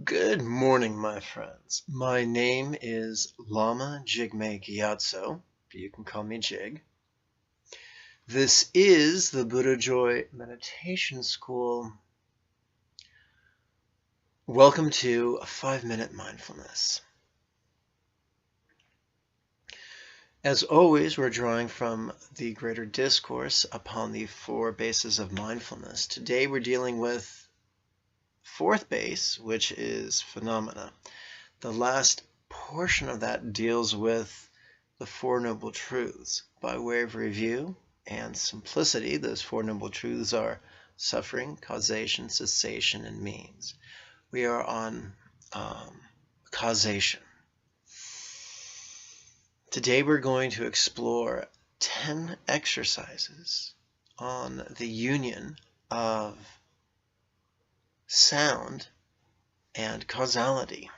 Good morning, my friends. My name is Lama Jigme Gyatso. You can call me Jig. This is the Buddha Joy Meditation School. Welcome to 5-Minute Mindfulness. As always, we're drawing from the greater discourse upon the 4 bases of mindfulness. Today we're dealing with 4th base, which is phenomena. The last portion of that deals with the 4 Noble Truths. By way of review and simplicity, those 4 Noble Truths are suffering, causation, cessation, and means. We are on causation. Today we're going to explore 10 exercises on the union of sound and causality.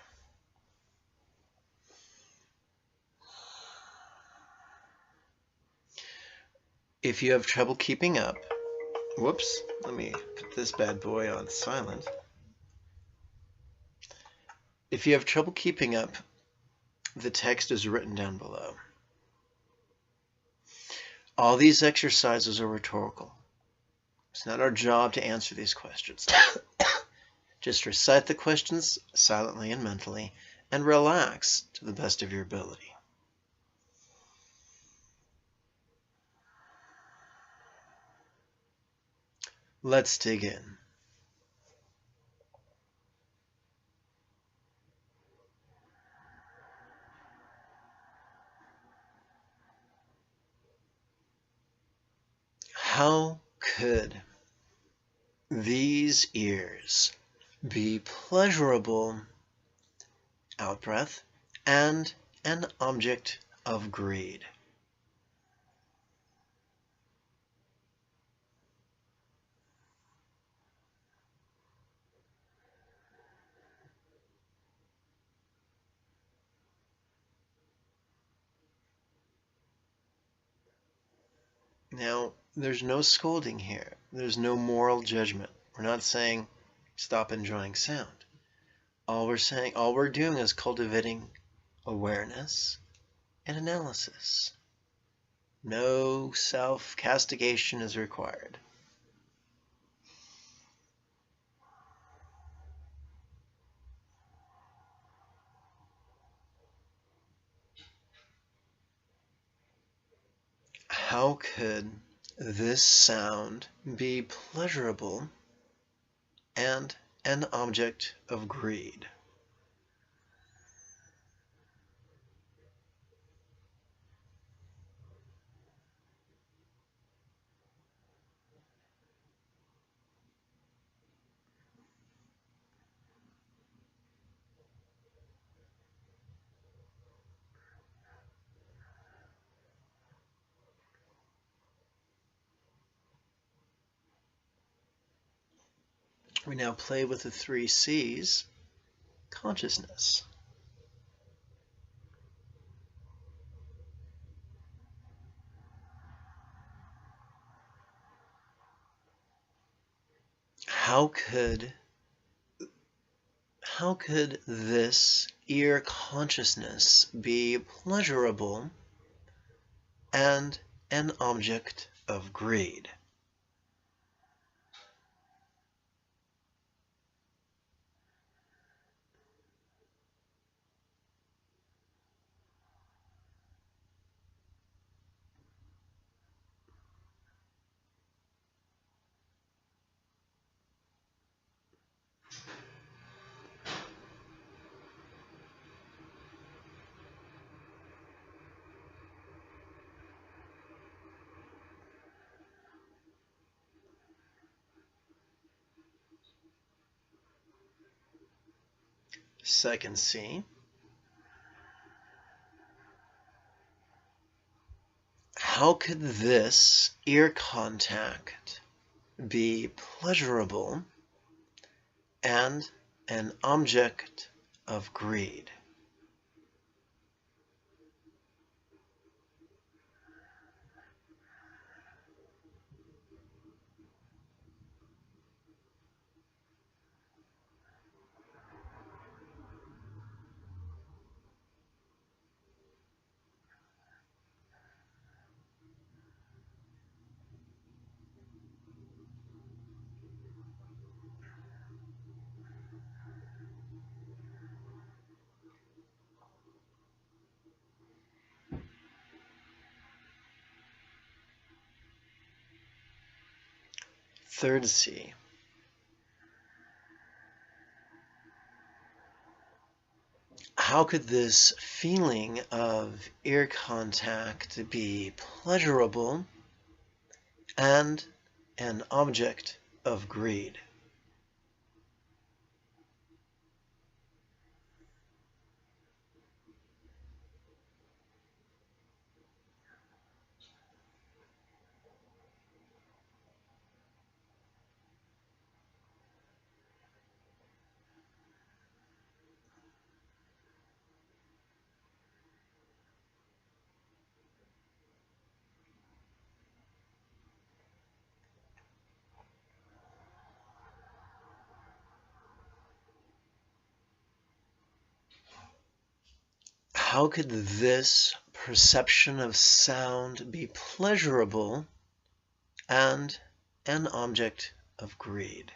If you have trouble keeping up, whoops, let me put this bad boy on silent. If you have trouble keeping up, the text is written down below. All these exercises are rhetorical. It's not our job to answer these questions. Just recite the questions silently and mentally, and relax to the best of your ability. Let's dig in. How could these ears be pleasurable, out-breath, and an object of greed? Now, there's no scolding here. There's no moral judgment. We're not saying stop enjoying sound. All we're doing is cultivating awareness and analysis. No self-castigation is required. How could this sound be pleasurable and an object of greed? We now play with the 3 C's, consciousness. How could this ear consciousness be pleasurable and an object of greed? Second C. How could this ear contact be pleasurable and an object of greed? third C. How could this feeling of ear contact be pleasurable and an object of greed? How could this perception of sound be pleasurable and an object of greed?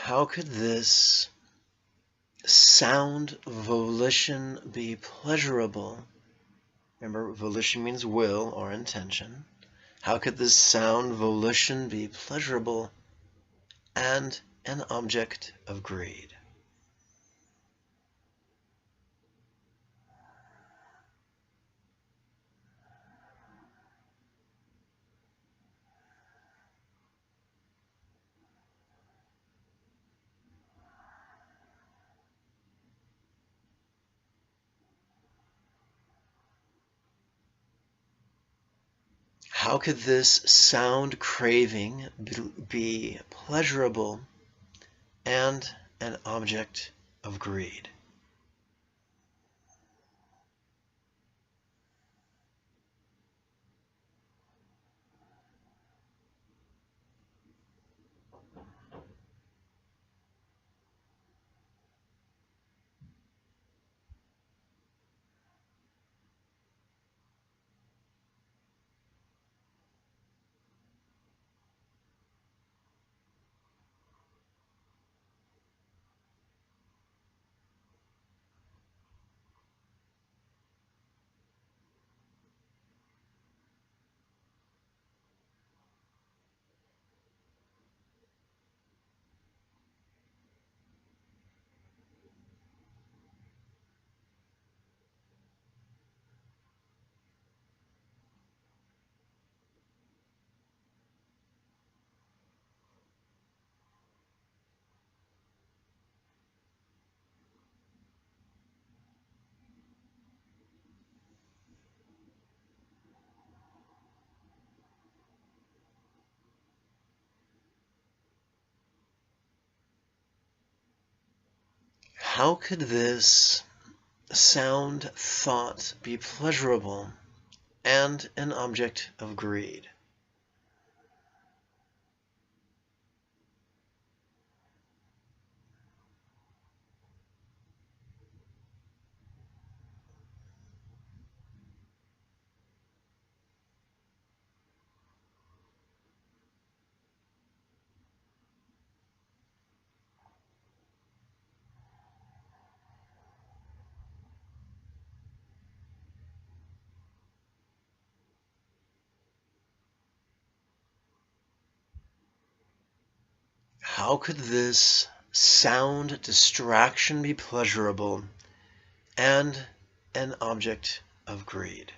How could this sound volition be pleasurable? Remember, volition means will or intention. How could this sound volition be pleasurable and an object of greed? How could this sound craving be pleasurable and an object of greed? How could this sound thought be pleasurable and an object of greed? How could this sound distraction be pleasurable and an object of greed?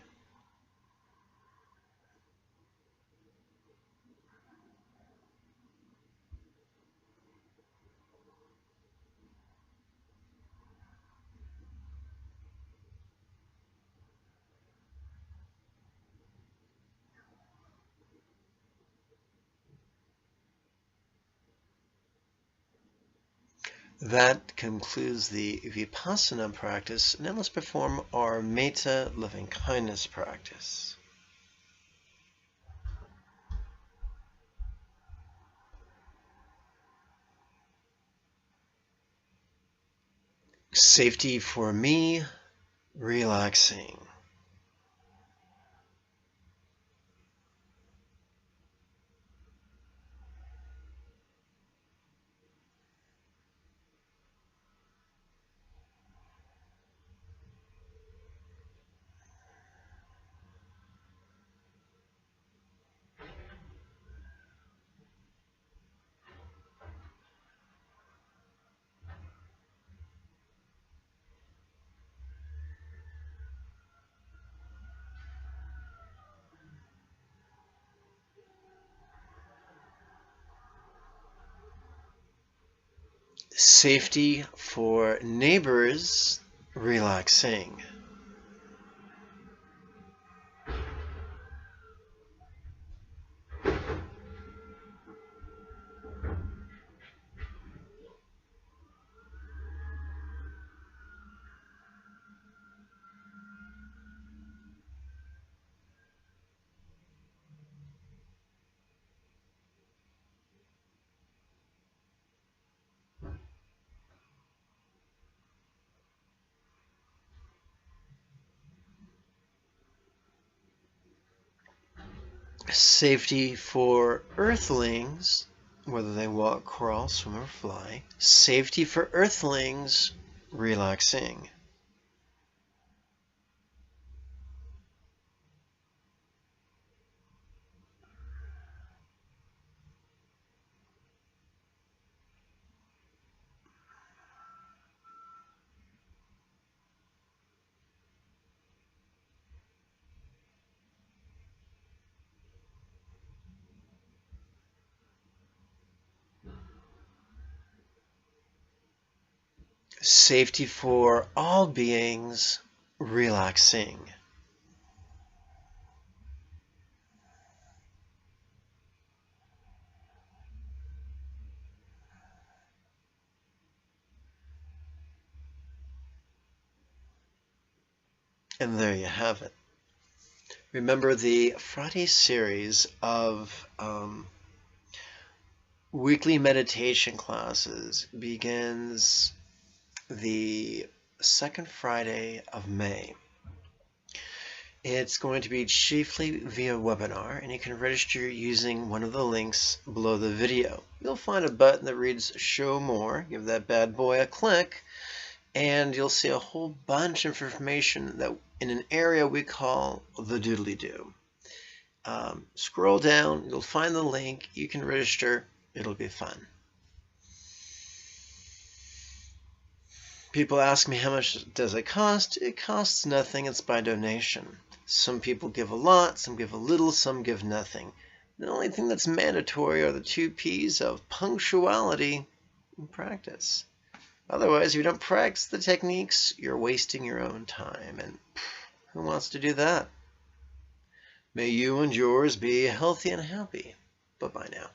That concludes the Vipassana practice. Now let's perform our Metta loving kindness practice. Safety for me, relaxing. Safety for neighbors, relaxing. Safety for earthlings, whether they walk, crawl, swim, or fly. Safety for earthlings, relaxing. Safety for all beings, relaxing. And there you have it. Remember, the Friday series of weekly meditation classes begins the second Friday of May. It's going to be chiefly via webinar, and you can register using one of the links below the video. You'll find a button that reads Show More. Give that bad boy a click, and you'll see a whole bunch of information that in an area we call the doodly-doo. Scroll down, you'll find the link. You can register. It'll be fun. People ask me, how much does it cost? It costs nothing. It's by donation. Some people give a lot, some give a little, some give nothing. The only thing that's mandatory are the 2 P's of punctuality and practice. Otherwise, if you don't practice the techniques, you're wasting your own time. And who wants to do that? May you and yours be healthy and happy. Bye-bye now.